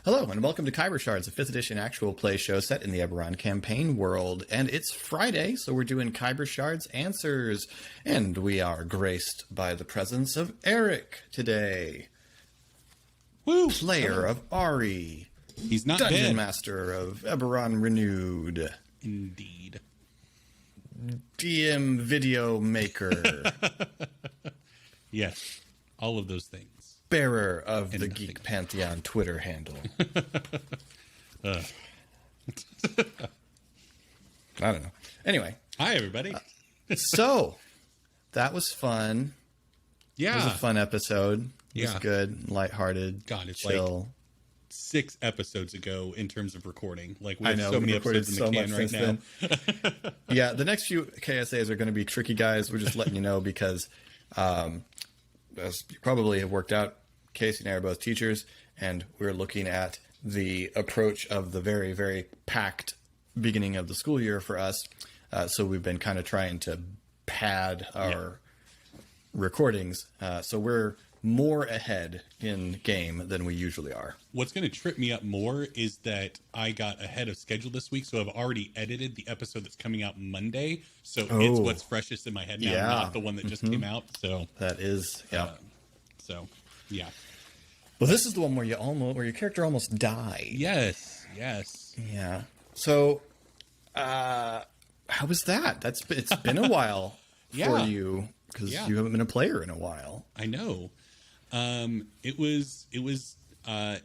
Hello, and welcome to Khyber Shards, a 5th edition actual play show set in the Eberron campaign world. And it's Friday, so we're doing Khyber Shards Answers. And we are graced by the presence of Eric today. Woo! Player of Ari. He's not Dungeon dead. Master of Eberron Renewed. Indeed. DM Video Maker. Yes, all of those things. Bearer of And the nothing. Geek Pantheon Twitter handle. I don't know. Anyway. Hi, everybody. So, that was fun. Yeah. It was a fun episode. It was Yeah. good, lighthearted, God, it's chill. like 6 episodes ago in terms of recording. Like, we I have know, so we've many recorded episodes so in the much can right since now. then. Yeah, the next few KSAs are going to be tricky, guys. We're just letting you know because, as you probably have worked out, Casey and I are both teachers, and we're looking at the approach of the very, very packed beginning of the school year for us. So we've been kind of trying to pad our recordings. So we're more ahead in game than we usually are. What's going to trip me up more is that I got ahead of schedule this week, so I've already edited the episode that's coming out Monday. So it's what's freshest in my head now, Yeah. not the one that just came out. So That is, yeah. Yeah. Well, this is the one where your character almost died. Yes. Yeah. So, how was that? It's been a while Yeah. for you because Yeah. you haven't been a player in a while. I know. It was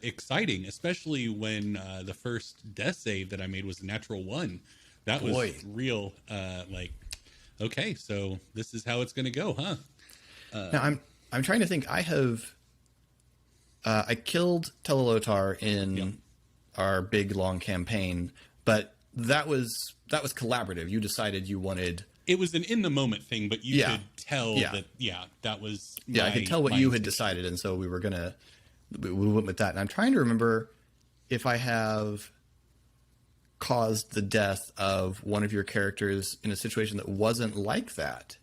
exciting, especially when the first death save that I made was a natural 1. That was Boy. real. Okay, so this is how it's going to go, huh? Now I'm trying to think. I killed Telolotar in our big long campaign, but that was collaborative. You decided you wanted. It was an in the moment thing, but you Yeah. could tell Yeah. that was. I could tell what you had decided, and so we went with that. And I'm trying to remember if I have caused the death of one of your characters in a situation that wasn't like that.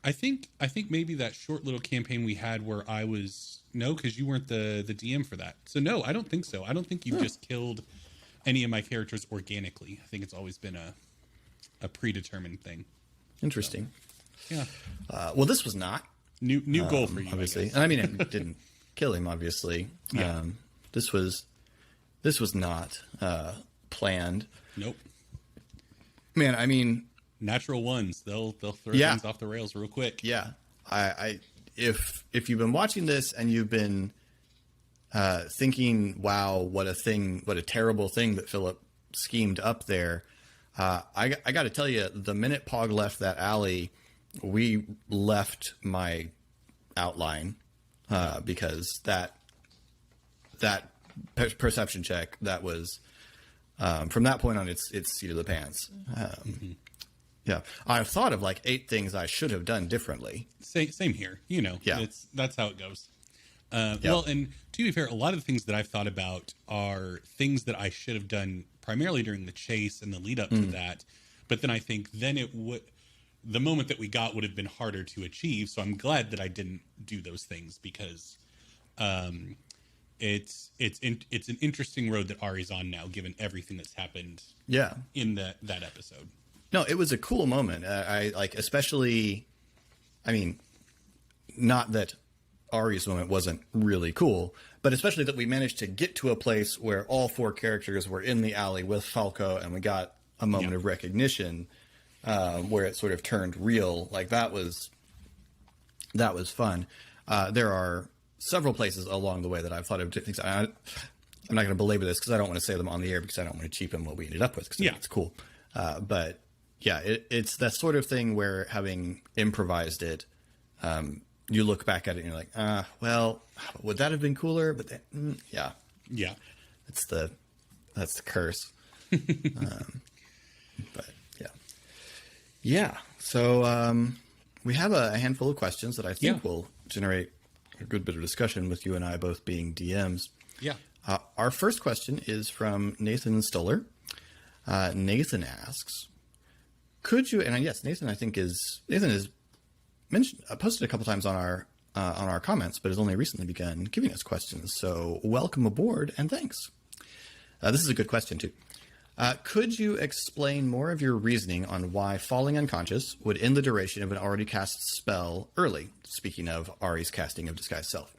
I think maybe that short little campaign we had where I was because you weren't the DM for that. So no, I don't think so. I don't think you just killed any of my characters organically. I think it's always been a predetermined thing. Interesting. So, yeah. Well, this was not New goal for you, obviously, I guess. and I mean it didn't kill him. Obviously, Yeah. This was not planned. Nope. Man, I mean, Natural ones, they'll throw Yeah. things off the rails real quick. yeah. If you've been watching this and you've been thinking, "Wow, what a terrible thing that Philip schemed up there," I got to tell you, the minute Pog left that alley, we left my outline because that perception check that was from that point on, it's seat of the pants. Yeah, I've thought of like 8 things I should have done differently. Same here. Yeah. That's how it goes. Well, and to be fair, a lot of the things that I've thought about are things that I should have done primarily during the chase and the lead up to that. But then I think the moment that we got would have been harder to achieve. So I'm glad that I didn't do those things because it's an interesting road that Ari's on now, given everything that's happened Yeah. in that episode. No, it was a cool moment. I like, especially, I mean, not that Ari's moment wasn't really cool, but especially that we managed to get to a place where all 4 characters were in the alley with Falco, and we got a moment of recognition where it sort of turned real. Like that was fun. There are several places along the way that I've thought of things. I'm not going to belabor this because I don't want to say them on the air because I don't want to cheapen what we ended up with because it's cool. But yeah, it's that sort of thing where, having improvised it, you look back at it and you're like, well, would that have been cooler? But then, yeah, that's the curse. But yeah. So we have a handful of questions that I think will generate a good bit of discussion with you and I both being DMs. Yeah. Our first question is from Nathan Stoller. Nathan asks, could you, and yes, Nathan, I think Nathan is mentioned, posted a couple times on our on our comments, but has only recently begun giving us questions. So welcome aboard and thanks. This is a good question too. Could you explain more of your reasoning on why falling unconscious would end the duration of an already cast spell early? Speaking of Ari's casting of Disguise Self.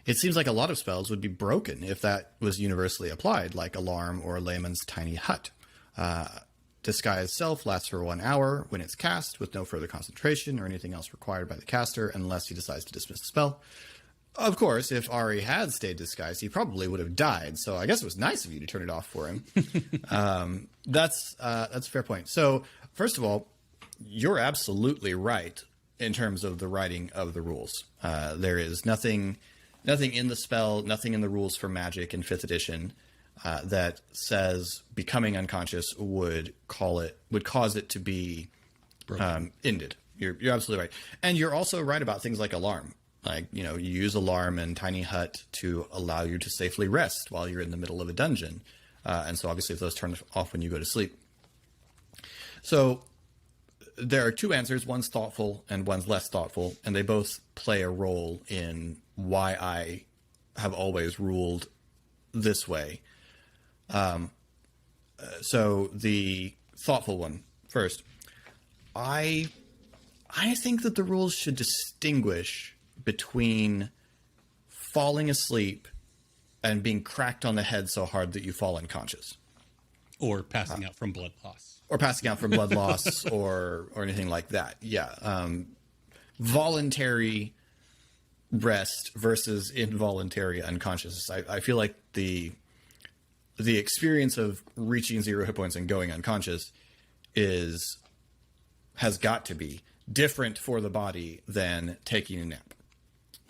It seems like a lot of spells would be broken if that was universally applied, like Alarm or Layman's Tiny Hut. Disguise Self lasts for 1 hour when it's cast, with no further concentration or anything else required by the caster, unless he decides to dismiss the spell. Of course, if Ari had stayed disguised, he probably would have died, so I guess it was nice of you to turn it off for him. That's a fair point. So, first of all, you're absolutely right in terms of the writing of the rules. There is nothing in the spell, nothing in the rules for Magic in 5th edition that says becoming unconscious would cause it to be ended. You're absolutely right. And you're also right about things like Alarm. Like, you use Alarm and Tiny Hut to allow you to safely rest while you're in the middle of a dungeon. And so obviously if those turn off when you go to sleep. So there are two answers. One's thoughtful and one's less thoughtful. And they both play a role in why I have always ruled this way. So the thoughtful one first. I think that the rules should distinguish between falling asleep and being cracked on the head so hard that you fall unconscious. Or passing out from blood loss. Or passing out from blood loss or anything like that. Yeah. Voluntary rest versus involuntary unconscious. I feel like the experience of reaching 0 hit points and going unconscious has got to be different for the body than taking a nap.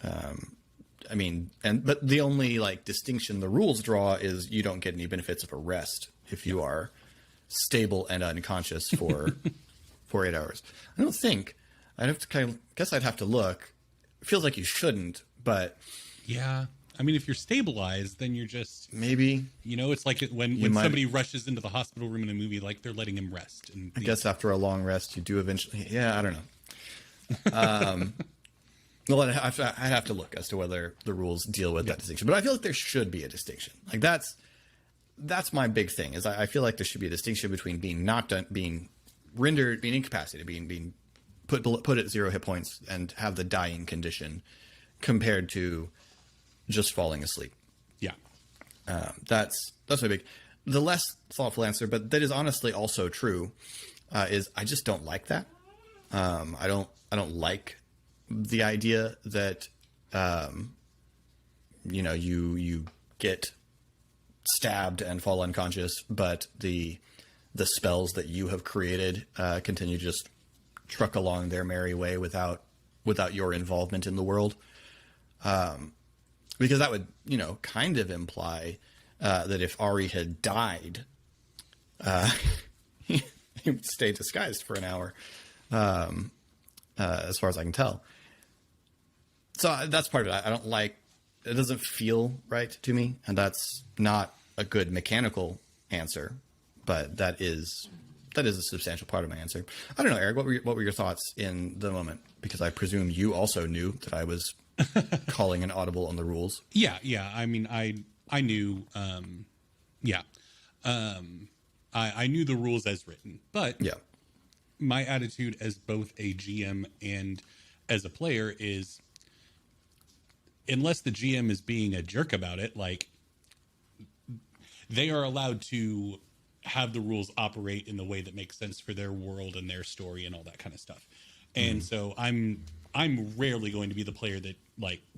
But the only distinction the rules draw is you don't get any benefits of a rest if you are stable and unconscious for 8 hours. I don't think I'd have to guess I'd have to look. It feels like you shouldn't, but yeah. I mean, if you're stabilized, then you're just maybe, it's like when somebody rushes into the hospital room in a movie, like they're letting him rest. And I guess after a long rest, you do eventually. Yeah, I don't know. Well, I'd have to look as to whether the rules deal with that distinction, but I feel like there should be a distinction. That's my big thing. Is I feel like there should be a distinction between being knocked, being rendered, being incapacitated, being put at 0 hit points, and have the dying condition, compared to just falling asleep. Yeah, that's my big. The less thoughtful answer, but that is honestly also true, is I just don't like that. I don't like the idea that, you get stabbed and fall unconscious, but the spells that you have created continue to just truck along their merry way without your involvement in the world. Because that would, kind of imply that if Ari had died, he would stay disguised for an hour, as far as I can tell. So that's part of it. I don't like it. Doesn't feel right to me, and that's not a good mechanical answer, but that is a substantial part of my answer. I don't know, Eric. What were your thoughts in the moment? Because I presume you also knew that I was calling an audible on the rules. Yeah. I mean, I knew. I knew the rules as written, but yeah, my attitude as both a GM and as a player is, unless the GM is being a jerk about it, they are allowed to have the rules operate in the way that makes sense for their world and their story and all that kind of stuff. And so I'm rarely going to be the player that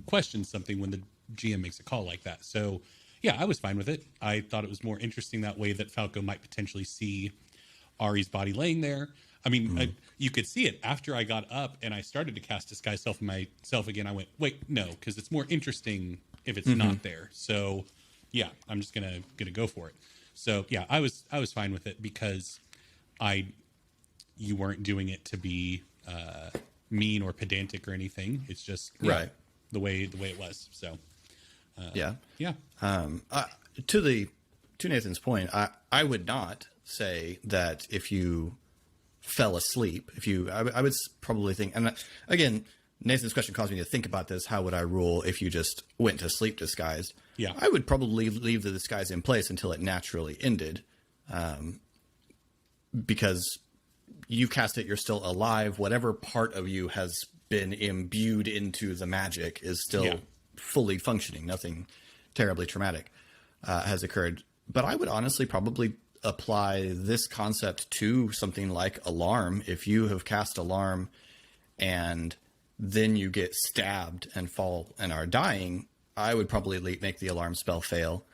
questions something when the GM makes a call like that. So yeah, I was fine with it. I thought it was more interesting that way, that Falco might potentially see Ari's body laying there. I mean, you could see it after I got up and I started to cast Disguise Self myself again. I went, wait, no, because it's more interesting if it's not there. So yeah, I'm just gonna go for it. So yeah, I was fine with it because you weren't doing it to be mean or pedantic or anything. It's just right the way it was. So yeah. To Nathan's point, I would not say that if you fell asleep, I would probably think, and again, Nathan's question caused me to think about this. How would I rule if you just went to sleep disguised? Yeah. I would probably leave the disguise in place until it naturally ended. Because you cast it, you're still alive. Whatever part of you has been imbued into the magic is still fully functioning. Nothing terribly traumatic has occurred. But I would honestly probably apply this concept to something like Alarm. If you have cast Alarm and then you get stabbed and fall and are dying, I would probably make the Alarm spell fail.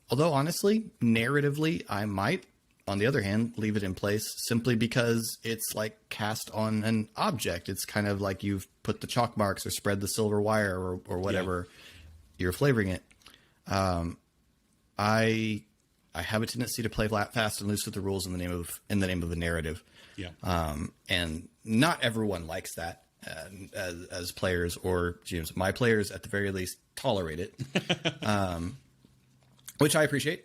Although, honestly, narratively, I might, on the other hand, leave it in place simply because it's like cast on an object. It's kind of like you've put the chalk marks or spread the silver wire or whatever you're flavoring it. I have a tendency to play fast and loose with the rules in the name of a narrative. Yeah. And not everyone likes that as players or GMs. My players, at the very least, tolerate it. Which I appreciate.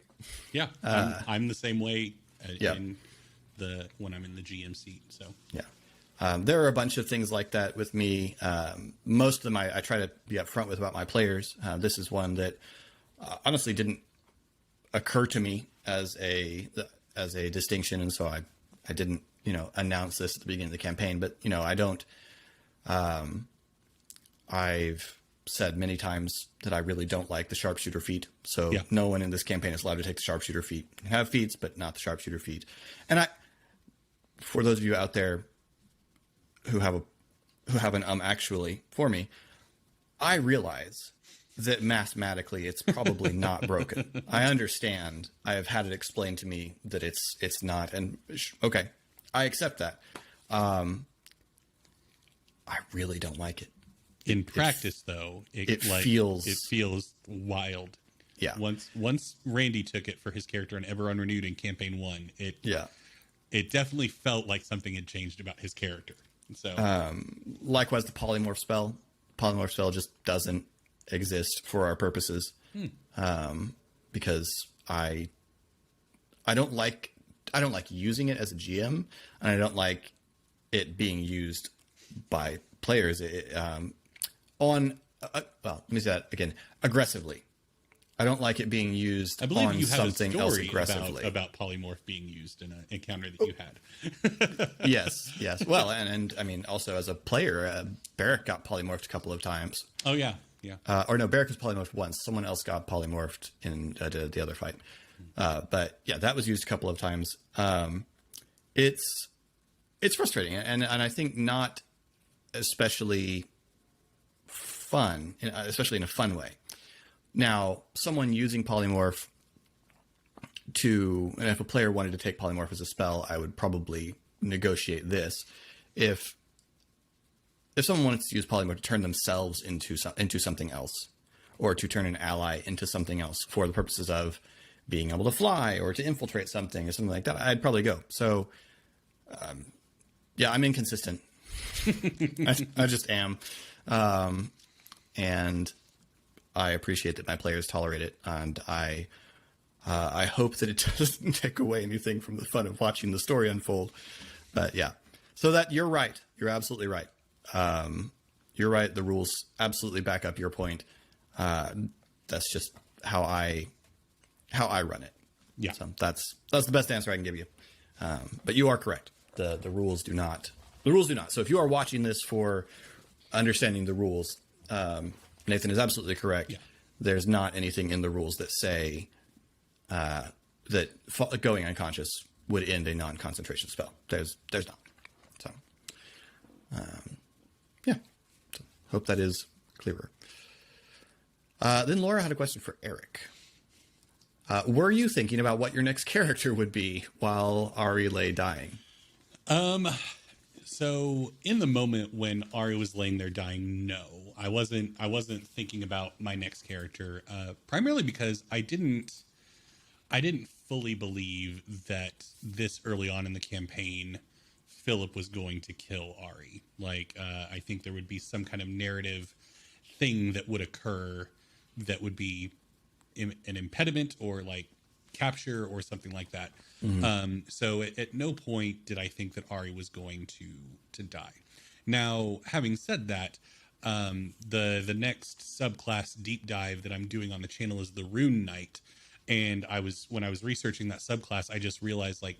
Yeah, I'm the same way when I'm in the GM seat. So there are a bunch of things like that with me. Most of them I try to be upfront with about my players. This is one that honestly didn't occur to me as a distinction, and so I didn't announce this at the beginning of the campaign. But I don't. I've said many times that I really don't like the sharpshooter feat. So no one in this campaign is allowed to take the sharpshooter feat. You can have feats, but not the sharpshooter feat. And for those of you out there who have an actually for me, I realize that mathematically it's probably not broken. I understand. I have had it explained to me that it's not. And okay, I accept that. I really don't like it. In practice, though, it feels wild. Yeah. Once Randy took it for his character in Ever Unrenewed in Campaign 1, it definitely felt like something had changed about his character. So, likewise, the polymorph spell. Polymorph spell just doesn't exist for our purposes, because I don't like using it as a GM, and I don't like it being used by players. Let me say that again. Aggressively. I don't like it being used on something else aggressively. About polymorph being used in an encounter that you had. Yes. Well, and I mean, also as a player, Barrick got polymorphed a couple of times. Oh, yeah. Or no, Barrick was polymorphed once. Someone else got polymorphed in the other fight. But yeah, that was used a couple of times. It's frustrating, and I think not especially fun, especially in a fun way. Now, someone using polymorph and if a player wanted to take polymorph as a spell, I would probably negotiate this. If someone wanted to use polymorph to turn themselves into something else, or to turn an ally into something else for the purposes of being able to fly or to infiltrate something or something like that, I'd probably go. So, I'm inconsistent. I just am. And I appreciate that my players tolerate it, and I hope that it doesn't take away anything from the fun of watching the story unfold. But yeah, so that you're right. You're absolutely right. You're right. The rules absolutely back up your point. That's just how I run it. Yeah. So that's the best answer I can give you. But you are correct. The rules do not. The rules do not. So if you are watching this for understanding the rules, Nathan is absolutely correct. Yeah. There's not anything in the rules that say that going unconscious would end a non-concentration spell. There's not. So, So, hope that is clearer. Then Laura had a question for Eric. Were you thinking about what your next character would be while Ari lay dying? So in the moment when Ari was laying there dying, no, I wasn't thinking about my next character, primarily because I didn't fully believe that this early on in the campaign, Philip was going to kill Ari. Like, I think there would be some kind of narrative thing that would occur that would be an impediment or like capture or something like that. Mm-hmm. So at no point did I think that Ari was going to die. Now, having said that, the next subclass deep dive that I'm doing on the channel is the Rune Knight, and when I was researching that subclass, I just realized like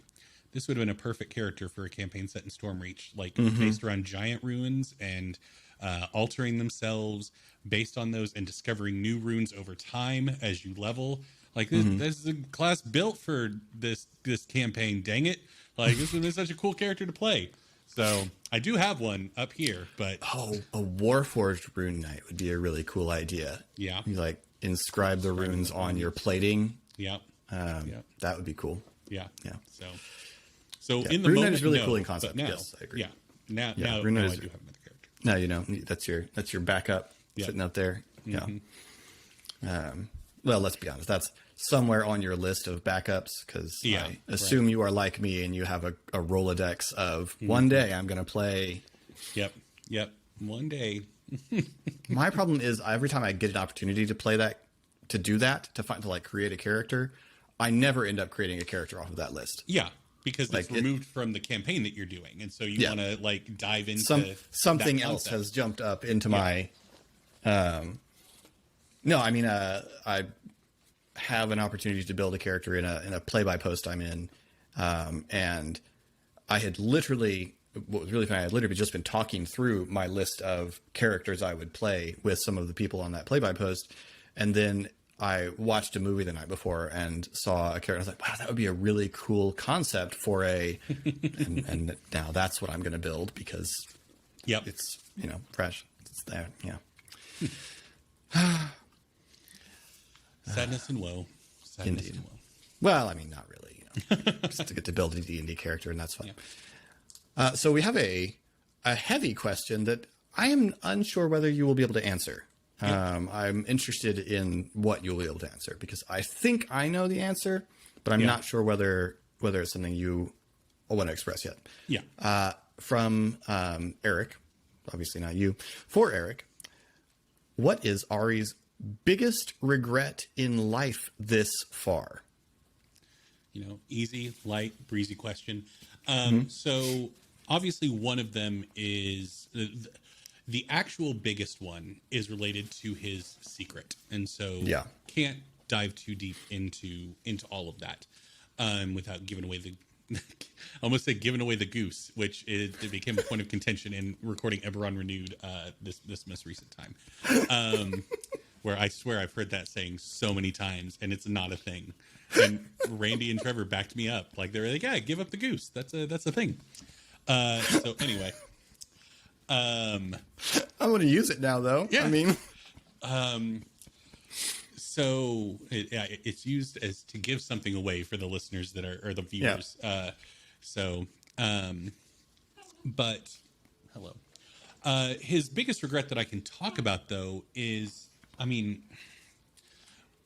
this would have been a perfect character for a campaign set in Stormreach, like based around giant ruins and altering themselves based on those and discovering new runes over time as you level. Like this is a class built for this campaign. Dang it! Like this would be such a cool character to play. So I do have one up here, but a Warforged Rune Knight would be a really cool idea. Yeah, you like inscribe the runes on your plating. Yeah, that would be cool. Yeah. So in the Rune moment, Knight is really cool in concept. Now, yes, I agree. Yeah, now I do have another character. No, you know that's your backup sitting up there. Mm-hmm. Yeah. Well, let's be honest. That's somewhere on your list of backups because I assume you are like me and you have a Rolodex of one day I'm going to play. Yep. One day. My problem is every time I get an opportunity to play that, to like create a character, I never end up creating a character off of that list. Yeah, because it's removed from the campaign that you're doing, and so you want to like dive into something else has jumped up into my. No, I mean, I have an opportunity to build a character in a play-by post I'm in, and I had literally. What was really funny, I had literally just been talking through my list of characters I would play with some of the people on that play-by post, and then I watched a movie the night before and saw a character. I was like, wow, that would be a really cool concept for and now that's what I'm going to build because it's, fresh. It's there. Yeah. Sadness and woe. Indeed. And woe. Well, I mean, not really, just to get to build a D&D character, and that's fun. Yeah. So we have a heavy question that I am unsure whether you will be able to answer. I'm interested in what you'll be able to answer because I think I know the answer, but I'm not sure whether it's something you want to express yet. Yeah. From Eric, obviously not you, for Eric, what is Ari's biggest regret in life this far? Easy, light, breezy question. So obviously one of them is the actual biggest one is related to his secret. And so can't dive too deep into all of that without giving away I almost say giving away the goose, which it became a point of contention in recording Eberron Renewed this most recent time. Where I swear I've heard that saying so many times and it's not a thing. And Randy and Trevor backed me up. Like they're like, yeah, give up the goose. That's a thing. So anyway, I'm going to use it now though. Yeah. I mean, so it's used as to give something away for the listeners or the viewers. Yeah. But hello. His biggest regret that I can talk about though is,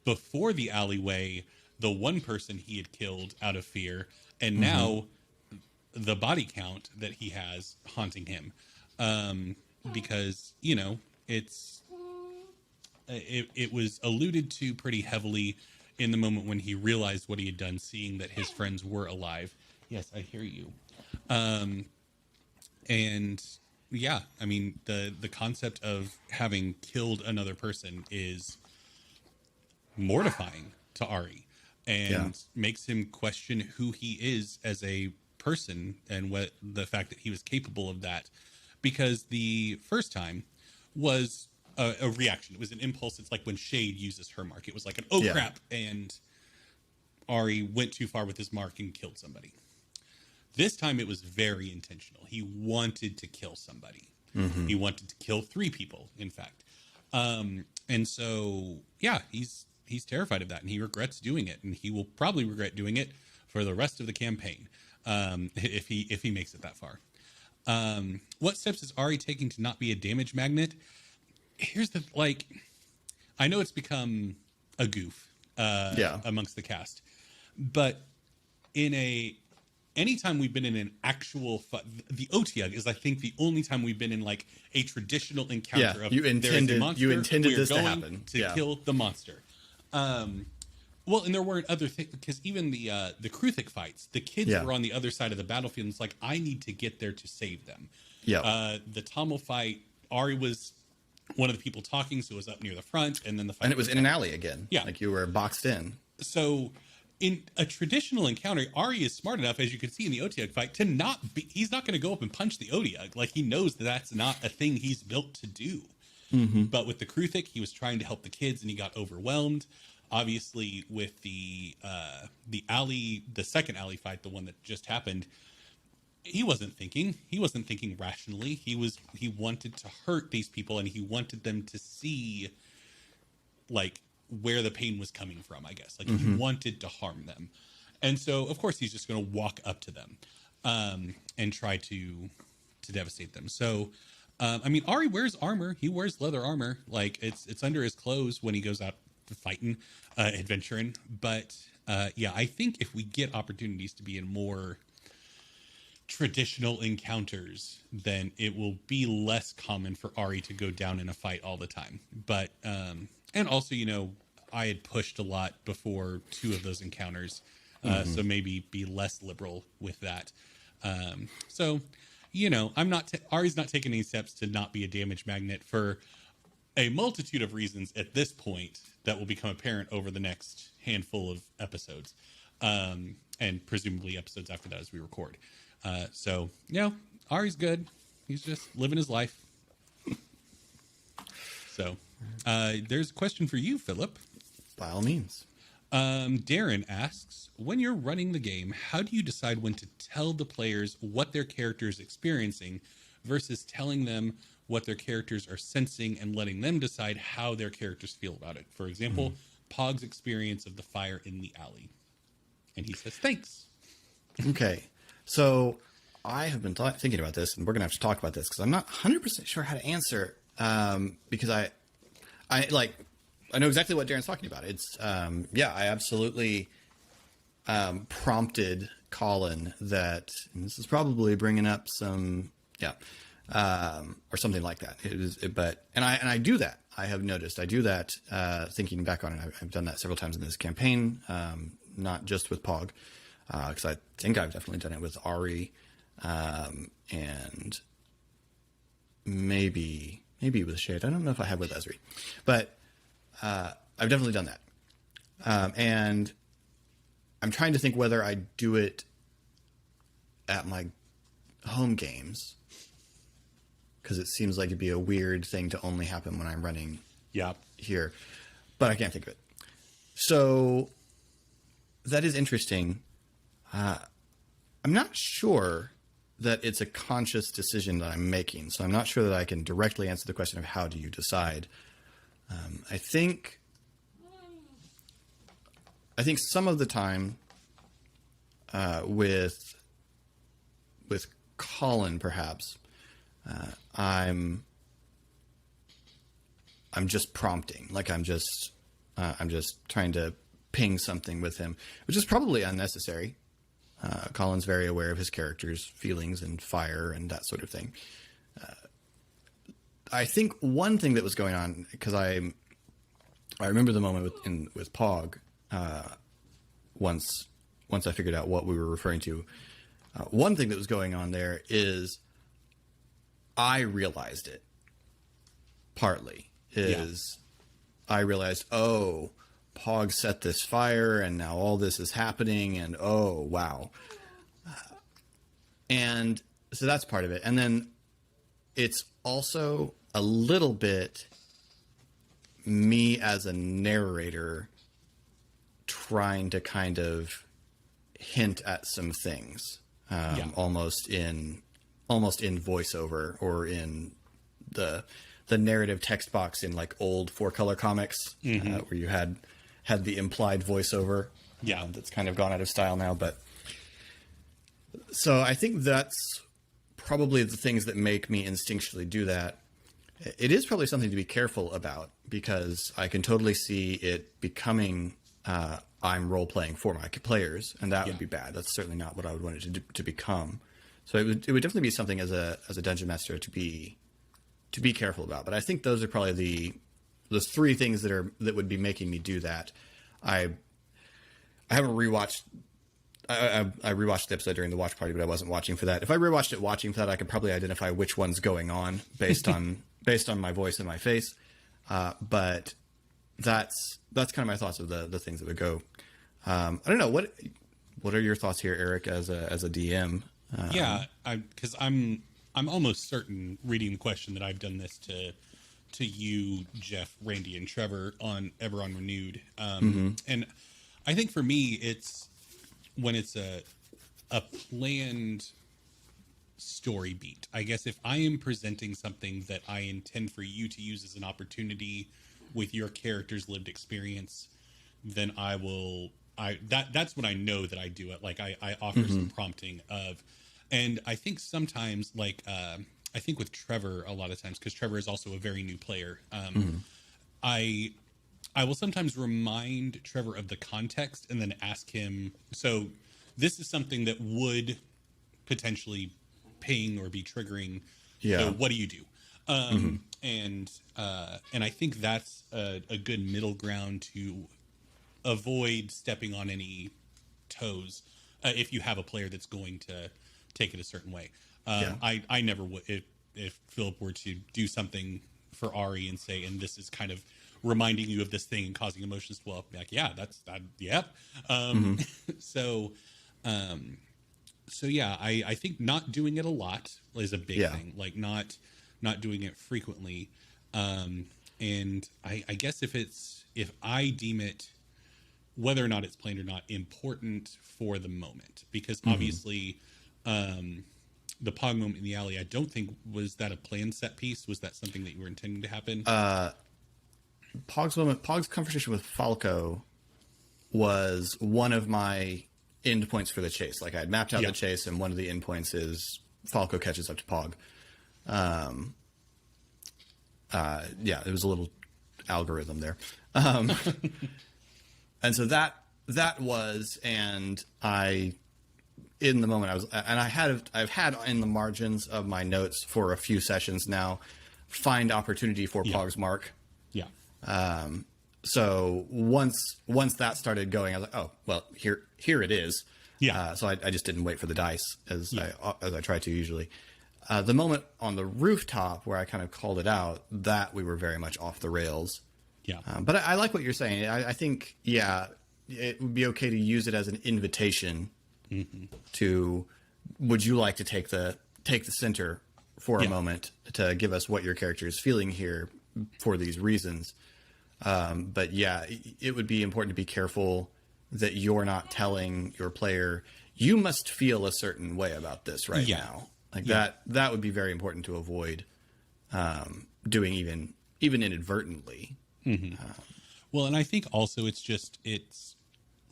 before the alleyway, the one person he had killed out of fear, and now the body count that he has haunting him. Because, it was alluded to pretty heavily in the moment when he realized what he had done, seeing that his friends were alive. Yes, I hear you. And yeah, the concept of having killed another person is mortifying to Ari and makes him question who he is as a person and what the fact that he was capable of that, because the first time was a reaction. It was an impulse. It's like when Shade uses her mark. It was like an crap, and Ari went too far with his mark and killed somebody. This time it was very intentional. He wanted to kill somebody. He wanted to kill 3 people, in fact. And so, he's terrified of that, and he regrets doing it, and he will probably regret doing it for the rest of the campaign, if he makes it that far. What steps is Ari taking to not be a damage magnet? Here's I know it's become a goof amongst the cast, but anytime we've been in an actual the Otiug is, I think, the only time we've been in like a traditional encounter of there is a monster, you intended we are this going to happen to kill the monster. Well, and there weren't other things, because even the Kruthik fights, the kids were on the other side of the battlefield, and it's like, I need to get there to save them. Yeah. The Tommel fight, Ari was one of the people talking, so it was up near the front, and then the fight. And it was in an alley again. Yeah. Like you were boxed in. So in a traditional encounter, Ari is smart enough, as you can see in the Otyugh fight, to not be, he's not going to go up and punch the Otyugh. Like, he knows that that's not a thing he's built to do. Mm-hmm. But with the Kruthic, he was trying to help the kids, and he got overwhelmed. Obviously, with the alley, the second alley fight, the one that just happened, he wasn't thinking. He wasn't thinking rationally. He wanted to hurt these people, and he wanted them to see, like, where the pain was coming from, I guess. Like, he wanted to harm them. And so, of course, he's just going to walk up to them and try to devastate them. So, I mean, Ari wears armor. He wears leather armor. Like, it's under his clothes when he goes out fighting, adventuring. But, yeah, I think if we get opportunities to be in more traditional encounters, then it will be less common for Ari to go down in a fight all the time. But, and also, you know, I had pushed a lot before 2 of those encounters, so maybe be less liberal with that. So, you know, Ari's not taking any steps to not be a damage magnet for a multitude of reasons at this point that will become apparent over the next handful of episodes, and presumably episodes after that as we record. So, you know, Ari's good. He's just living his life. So, there's a question for you, Philip. By all means. Darren asks, when you're running the game, how do you decide when to tell the players what their character is experiencing versus telling them what their characters are sensing and letting them decide how their characters feel about it? For example, Pog's experience of the fire in the alley. And he says, thanks. Okay. So I have been thinking about this, and we're going to have to talk about this because I'm not 100% sure how to answer, because I know exactly what Darren's talking about. It's, yeah, I absolutely prompted Colin that, and this is probably bringing up some, or something like that. And I do that. I have noticed I do that, thinking back on it. I've done that several times in this campaign, not just with Pog, because I think I've definitely done it with Ari, and maybe with Shade. I don't know if I have with Ezri, but I've definitely done that. And I'm trying to think whether I do it at my home games, because it seems like it'd be a weird thing to only happen when I'm running here, but I can't think of it. So that is interesting. I'm not sure that it's a conscious decision that I'm making, so I'm not sure that I can directly answer the question of how do you decide. I think some of the time with Colin, perhaps, I'm just prompting, like I'm just trying to ping something with him, which is probably unnecessary. Colin's very aware of his character's feelings and fire and that sort of thing. I think one thing that was going on, because I remember the moment with Pog, once I figured out what we were referring to. One thing that was going on there is I realized it. Partly is I realized, oh, Pog set this fire, and now all this is happening, and oh, wow. And so that's part of it. And then it's also a little bit me as a narrator trying to kind of hint at some things, almost in voiceover or in the narrative text box in like old 4-color comics, where you had the implied voiceover. That's kind of gone out of style now. But so I think that's probably the things that make me instinctually do that. It is probably something to be careful about, because I can totally see it becoming I'm role-playing for my players, and that would be bad. That's certainly not what I would want it to become. So it would definitely be something as a dungeon master to be careful about. But I think those are probably the 3 things that would be making me do that. I haven't rewatched I rewatched the episode during the watch party, but I wasn't watching for that. If I rewatched it watching for that, I could probably identify which one's going on based on my voice and my face. But that's kind of my thoughts of the things that would go. I don't know what are your thoughts here, Eric, as a DM? Because I'm almost certain, reading the question, that I've done this to you, Jeff, Randy, and Trevor on Ever on Renewed. And I think for me, it's when it's a planned story beat. I guess if I am presenting something that I intend for you to use as an opportunity with your character's lived experience, then that's when I know that I do it. Like I offer some prompting of, and I think sometimes, like, I think with Trevor a lot of times, because Trevor is also a very new player, I will sometimes remind Trevor of the context and then ask him, so this is something that would potentially ping or be triggering. Yeah. So what do you do? And I think that's a good middle ground to avoid stepping on any toes if you have a player that's going to take it a certain way. I never would, if Philip were to do something for Ari and say, and this is kind of reminding you of this thing and causing emotions, well, like, yeah, yep. So yeah, I think not doing it a lot is a big thing, like not doing it frequently. And I guess if I deem it, whether or not it's planned or not, important for the moment, because obviously, the Pog moment in the alley, I don't think, was that a planned set piece? Was that something that you were intending to happen? Pog's conversation with Falco was one of my endpoints for the chase. Like, I had mapped out the chase, and one of the endpoints is Falco catches up to Pog. It was a little algorithm there. And so that was, and in the moment I've had in the margins of my notes for a few sessions now, find opportunity for Pog's mark. Yeah. So once that started going, I was like, oh, well, here it is. Yeah. So I just didn't wait for the dice as I try to usually. The moment on the rooftop where I kind of called it out, that we were very much off the rails. Yeah. But I like what you're saying. I think, it would be okay to use it as an invitation to, would you like to take the center for a moment to give us what your character is feeling here for these reasons. But it would be important to be careful that you're not telling your player, you must feel a certain way about this now. Like that would be very important to avoid doing even inadvertently. Well, and I think also it's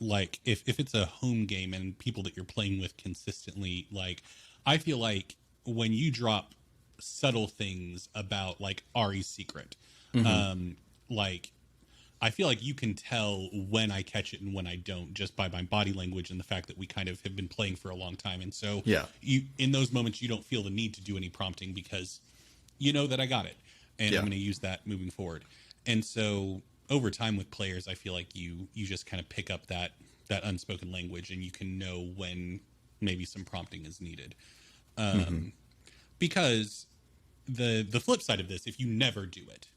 like if it's a home game and people that you're playing with consistently, like, I feel like when you drop subtle things about, like, Ari's secret, like, I feel like you can tell when I catch it and when I don't, just by my body language and the fact that we kind of have been playing for a long time. And so you, in those moments, you don't feel the need to do any prompting because you know that I got it, and I'm going to use that moving forward. And so over time with players, I feel like you just kind of pick up that unspoken language, and you can know when maybe some prompting is needed. Because the flip side of this, if you never do it,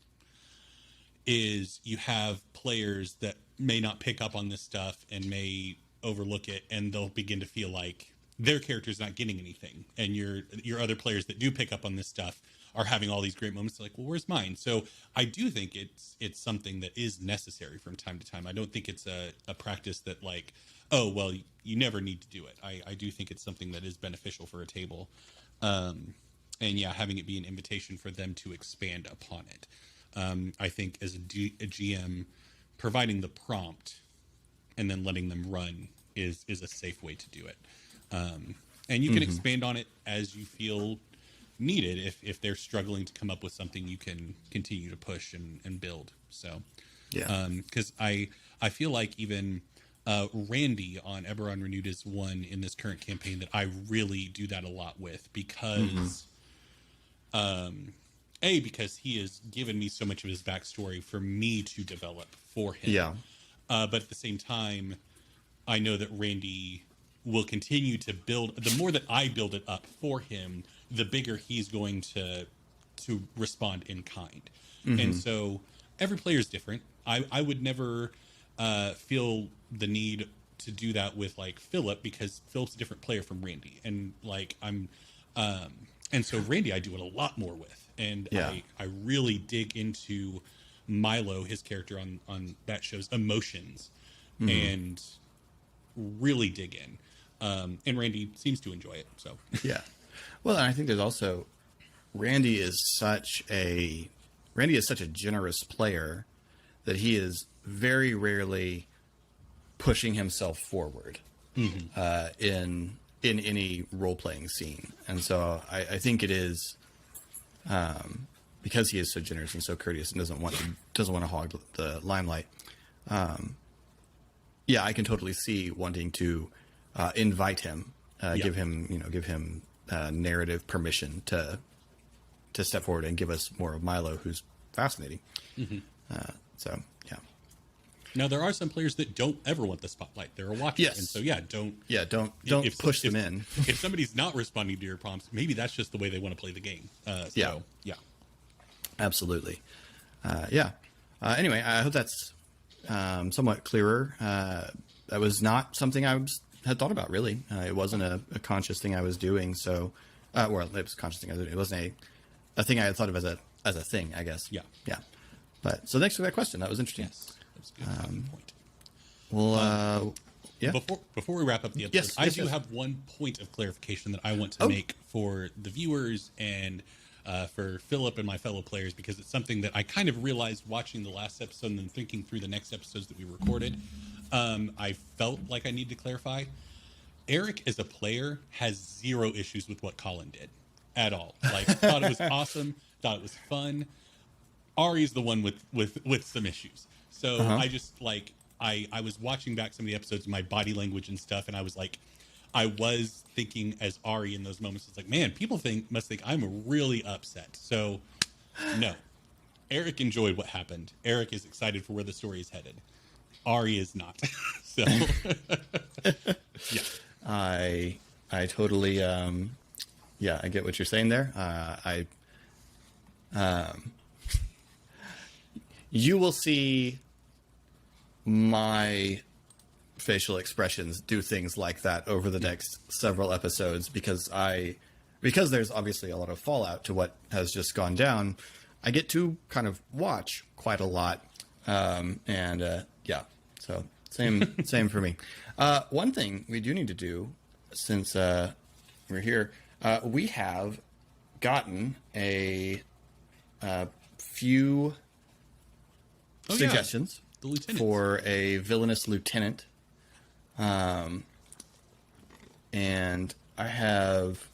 is you have players that may not pick up on this stuff and may overlook it, and they'll begin to feel like their character's not getting anything, and your other players that do pick up on this stuff are having all these great moments. Like, well, where's mine? So I do think it's something that is necessary from time to time. I don't think it's a practice that, like, oh, well, you never need to do it. I do think it's something that is beneficial for a table. And having it be an invitation for them to expand upon it. I think as a GM, providing the prompt and then letting them run is a safe way to do it. And you can expand on it as you feel needed. If they're struggling to come up with something, you can continue to push and build. So, because I feel like even Randy on Eberron Renewed is one in this current campaign that I really do that a lot with, because because he has given me so much of his backstory for me to develop for him. But at the same time, I know that Randy will continue to build. The more that I build it up for him, the bigger he's going to respond in kind. And so every player is different. I would never feel the need to do that with like Philip, because Philip's a different player from Randy, and like and so Randy I do it a lot more with, and I really dig into Milo, his character on that show's emotions, and really dig in. And Randy seems to enjoy it. So yeah. Well, and I think there's also Randy is such a generous player that he is very rarely pushing himself forward in any role playing scene, and so I think it is because he is so generous and so courteous and doesn't want to hog the limelight. Yeah, I can totally see wanting to invite him, give him narrative permission to step forward and give us more of Milo, who's fascinating. So yeah. Now there are some players that don't ever want the spotlight. They're a watcher, yes. and so don't push them in. If somebody's not responding to your prompts, maybe that's just the way they want to play the game. Yeah, absolutely. Anyway, I hope that's somewhat clearer. That was not something I had thought about, really. It wasn't a conscious thing I was doing. So, well, it was a conscious thing I was doing. It wasn't a thing I had thought of as a thing, I guess. Yeah. But so thanks for that question. That was interesting. Yes, that was a good point. Well, yeah. Before we wrap up the episode, I do have one point of clarification that I want to make for the viewers and for Philip and my fellow players, because it's something that I kind of realized watching the last episode and then thinking through the next episodes that we recorded. I felt like I need to clarify. Eric, as a player, has zero issues with what Colin did at all. Like, thought it was awesome, thought it was fun. Ari's the one with some issues. So I just like I was watching back some of the episodes, my body language and stuff, and I was like, I was thinking as Ari in those moments, it's like, man, people must think I'm really upset. So no, Eric enjoyed what happened. Eric is excited for where the story is headed. Ari is not. So yeah, I totally I get what you're saying there. You will see my facial expressions do things like that over the next several episodes, because there's obviously a lot of fallout to what has just gone down. I get to kind of watch quite a lot. So same for me. One thing we do need to do, since we're here, we have gotten a few suggestions for a villainous lieutenant. And I have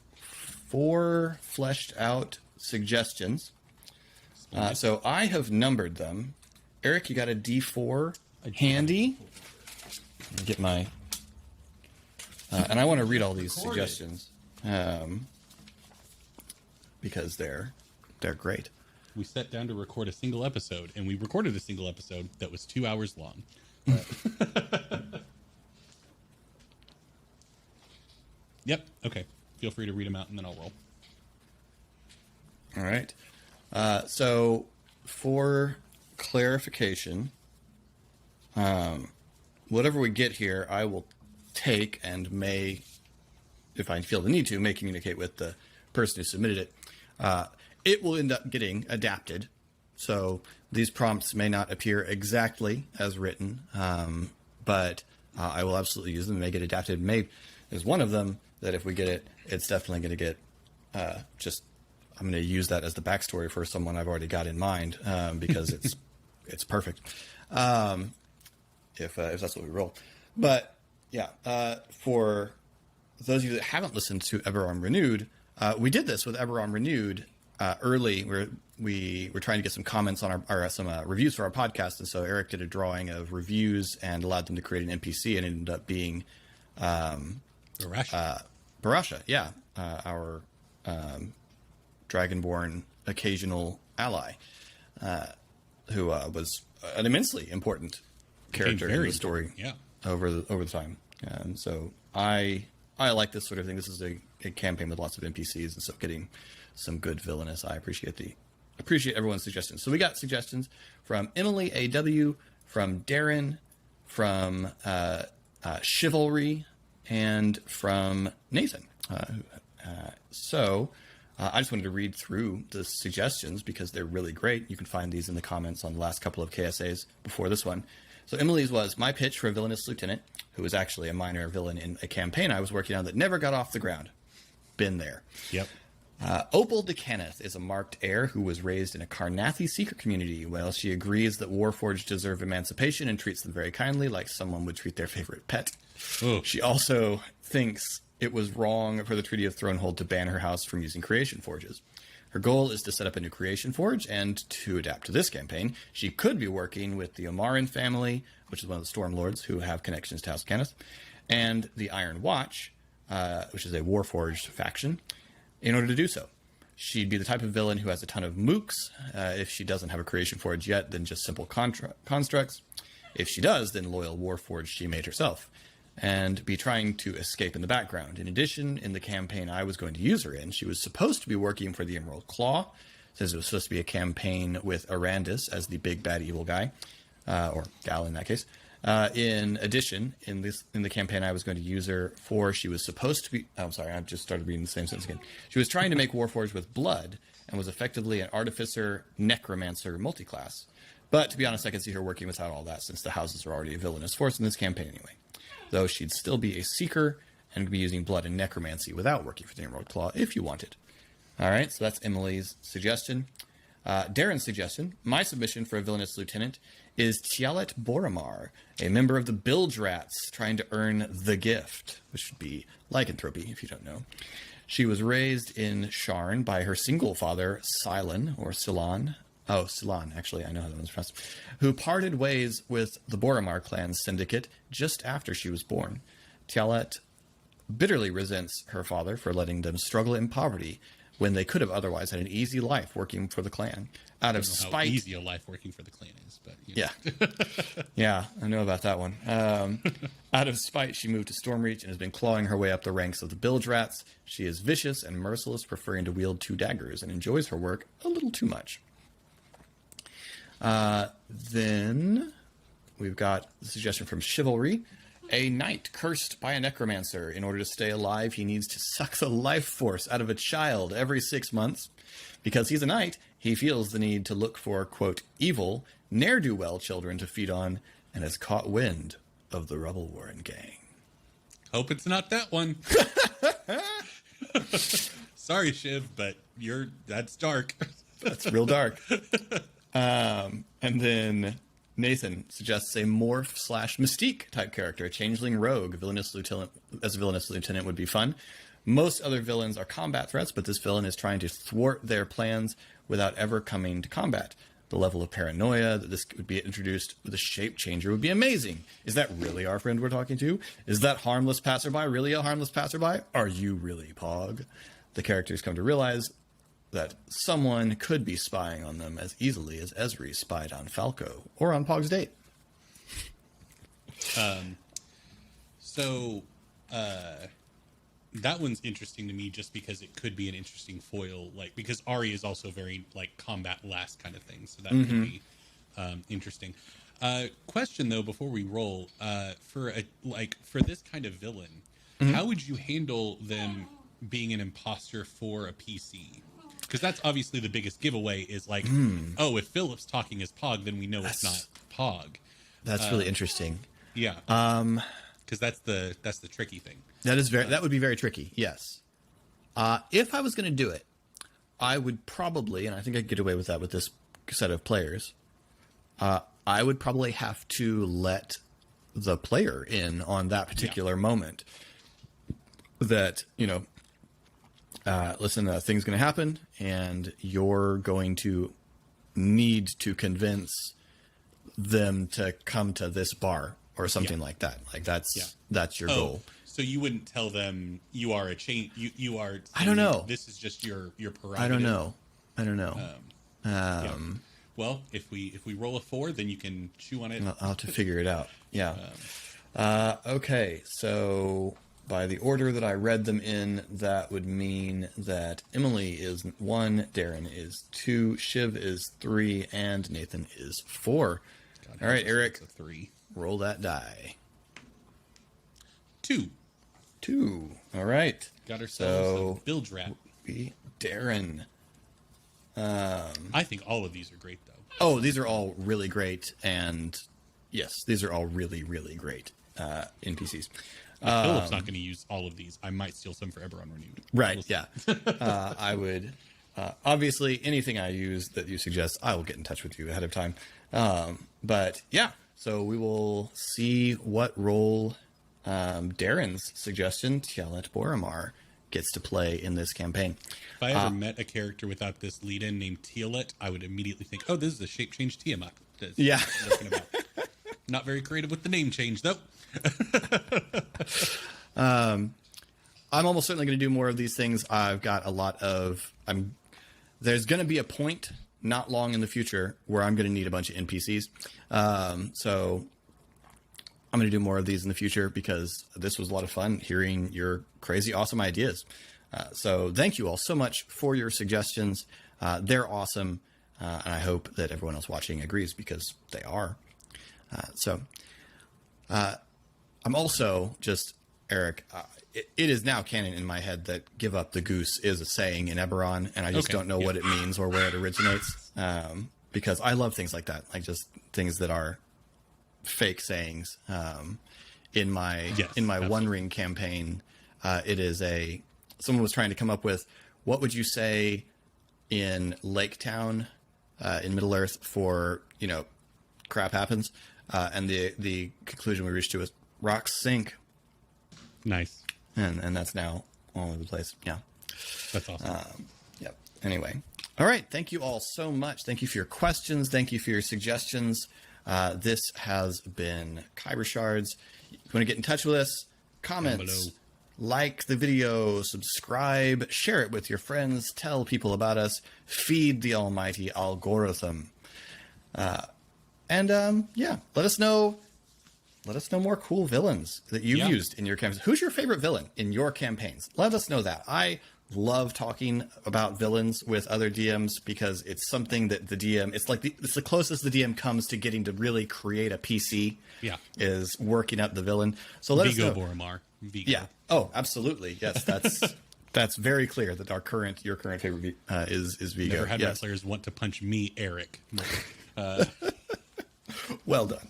4 fleshed out suggestions. So I have numbered them. Eric, you got a D4 handy? Let me get my... and I want to read all these suggestions. Because they're great. We sat down to record a single episode, and we recorded a single episode that was 2 hours long. Yep. Okay. Feel free to read them out, and then I'll roll. All right. So, for clarification, whatever we get here, I will take and may, if I feel the need to, may communicate with the person who submitted it. It will end up getting adapted. So these prompts may not appear exactly as written, but I will absolutely use them and make it adapted. There's one of them that if we get it, it's definitely going to get I'm going to use that as the backstory for someone I've already got in mind, because it's perfect. If that's what we roll. But yeah, for those of you that haven't listened to Eberron Renewed, we did this with Eberron Renewed early, where we were trying to get some comments on some reviews for our podcast, and so Eric did a drawing of reviews and allowed them to create an NPC, and it ended up being Barasha, yeah, our Dragonborn occasional ally, who was an immensely important character in the story over the time. So I I like this sort of thing. This is a campaign with lots of NPCs, and so getting some good villainous. I appreciate everyone's suggestions. So we got suggestions from Emily AW, from Darren, from Chivalry, and from Nathan. So I just wanted to read through the suggestions because they're really great. You can find these in the comments on the last couple of KSAs before this one. So Emily's was, my pitch for a villainous lieutenant, who was actually a minor villain in a campaign I was working on that never got off the ground. Been there. Yep. Opal DeKenneth is a marked heir who was raised in a Karnathi seeker community. Well, she agrees that Warforged deserve emancipation and treats them very kindly, like someone would treat their favorite pet. Oh. She also thinks it was wrong for the Treaty of Thronehold to ban her house from using creation forges. Her goal is to set up a new creation forge, and to adapt to this campaign, she could be working with the Omaran family, which is one of the Stormlords who have connections to House Kenneth, and the Iron Watch, which is a Warforged faction, in order to do so. She'd be the type of villain who has a ton of mooks. If she doesn't have a creation forge yet, then just simple constructs. If she does, then loyal Warforged she made herself, and be trying to escape in the background. In addition, in the campaign I was going to use her in, she was supposed to be working for the Emerald Claw, since it was supposed to be a campaign with Arandis as the big bad evil guy, or gal in that case. In addition, in the campaign I was going to use her for, she was supposed to be... Oh, I'm sorry, I've just started reading the same sentence again. She was trying to make Warforged with blood, and was effectively an artificer, necromancer, multiclass. But to be honest, I can see her working without all that, since the houses are already a villainous force in this campaign anyway. Though she'd still be a seeker and be using blood and necromancy without working for the Emerald Claw if you wanted. All right, so that's Emily's suggestion. Darren's suggestion, my submission for a villainous lieutenant, is Tialet Boromar, a member of the Bilge Rats trying to earn the gift, which would be lycanthropy if you don't know. She was raised in Sharn by her single father, Silan, or Silan. Oh, Silan, actually, I know how that one's pronounced. Who parted ways with the Boromar clan syndicate just after she was born. Tialet bitterly resents her father for letting them struggle in poverty when they could have otherwise had an easy life working for the clan. Out of spite, how easy a life working for the clan is, but yeah, yeah, I know about that one. Out of spite, she moved to Stormreach and has been clawing her way up the ranks of the Bilge Rats. She is vicious and merciless, preferring to wield 2 daggers, and enjoys her work a little too much. Then we've got the suggestion from Chivalry. A knight cursed by a necromancer. In order to stay alive, he needs to suck the life force out of a child every 6 months. Because he's a knight, he feels the need to look for, quote, evil, ne'er-do-well children to feed on, and has caught wind of the Rubble Warren gang. Hope it's not that one. Sorry, Shiv, but that's dark. That's real dark. And then Nathan suggests a morph/mystique type character, a changeling rogue. Villainous lieutenant, as a villainous lieutenant would be fun. Most other villains are combat threats, but this villain is trying to thwart their plans without ever coming to combat. The level of paranoia that this would be introduced with a shape changer would be amazing. Is that really our friend we're talking to? Is that harmless passerby really a harmless passerby? Are you really Pog? The characters come to realize that someone could be spying on them as easily as Ezri spied on Falco or on Pog's date. That one's interesting to me just because it could be an interesting foil, like, because Ari is also very like combat last kind of thing, so that could be interesting. Question though, before we roll, for this kind of villain, how would you handle them being an imposter for a PC? Because that's obviously the biggest giveaway is like, oh, if Philip's talking as Pog, then we know it's not Pog. That's really interesting. Yeah. Because that's the tricky thing. That would be very tricky. Yes. If I was going to do it, I would probably, and I think I could get away with that with this set of players. I would probably have to let the player in on that particular moment. That, listen, a thing's going to happen, and you're going to need to convince them to come to this bar or something like that. Like that's your goal. So you wouldn't tell them you are a chain. You are. I don't know. This is just your prerogative. I don't know. Yeah. Well, if we roll a 4, then you can chew on it. I'll have to figure it out. Yeah. Okay. So by the order that I read them in, that would mean that Emily is 1, Darren is 2, Shiv is 3, and Nathan is 4. God, all right, Eric, a 3. Roll that die. 2. 2. All right. Got ourselves a bilge rat. Darren. I think all of these are great, though. Oh, these are all really great, and yes, these are all really, really great NPCs. Philip's not going to use all of these. I might steal some for Eberron Renewed. Right, yeah. I would... obviously, anything I use that you suggest, I will get in touch with you ahead of time. But, yeah, so we will see what role Darren's suggestion, Tielet Boromar, gets to play in this campaign. If I ever met a character without this lead-in named Tielet, I would immediately think, oh, this is a shape-change Tiamat. Yeah. Not very creative with the name change, though. I'm almost certainly going to do more of these things. I've got a lot of... There's going to be a point not long in the future where I'm going to need a bunch of NPCs. So I'm going to do more of these in the future because this was a lot of fun hearing your crazy, awesome ideas. So thank you all so much for your suggestions. They're awesome. And I hope that everyone else watching agrees because they are. I'm also just, Eric, it is now canon in my head that give up the goose is a saying in Eberron, and I just don't know what it means or where it originates, because I love things like that, like just things that are fake sayings. In my One Ring campaign, it is someone was trying to come up with, what would you say in Lake Town in Middle Earth for, crap happens, and the conclusion we reached to was rocks sink. Nice. And that's now all over the place. Yeah. That's awesome. Yep. Anyway. All right. Thank you all so much. Thank you for your questions. Thank you for your suggestions. This has been Khyber Shards. If you want to get in touch with us, comments, like the video, subscribe, share it with your friends, tell people about us, feed the almighty algorithm. Yeah, let us know more cool villains that you've used in your campaigns. Who's your favorite villain in your campaigns? Let us know that. I love talking about villains with other DMs because it's something that the DM, it's the closest the DM comes to getting to really create a PC. Yeah. Is working out the villain. So let us know. Vigo Boromar. Vigo. Yeah. Oh, absolutely. Yes, that's very clear that your current favorite is Vigo. Never had my players want to punch me, Eric. Well done.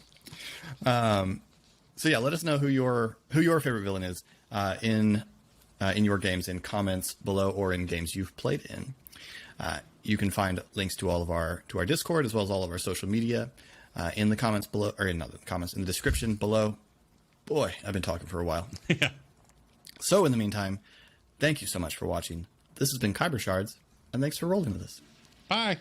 So yeah, let us know who your favorite villain is in your games in comments below or in games you've played in. You can find links to our Discord as well as all of our social media in the comments below, or in the description below. Boy, I've been talking for a while. Yeah. So in the meantime, thank you so much for watching. This has been Khyber Shards, and thanks for rolling with us. Bye.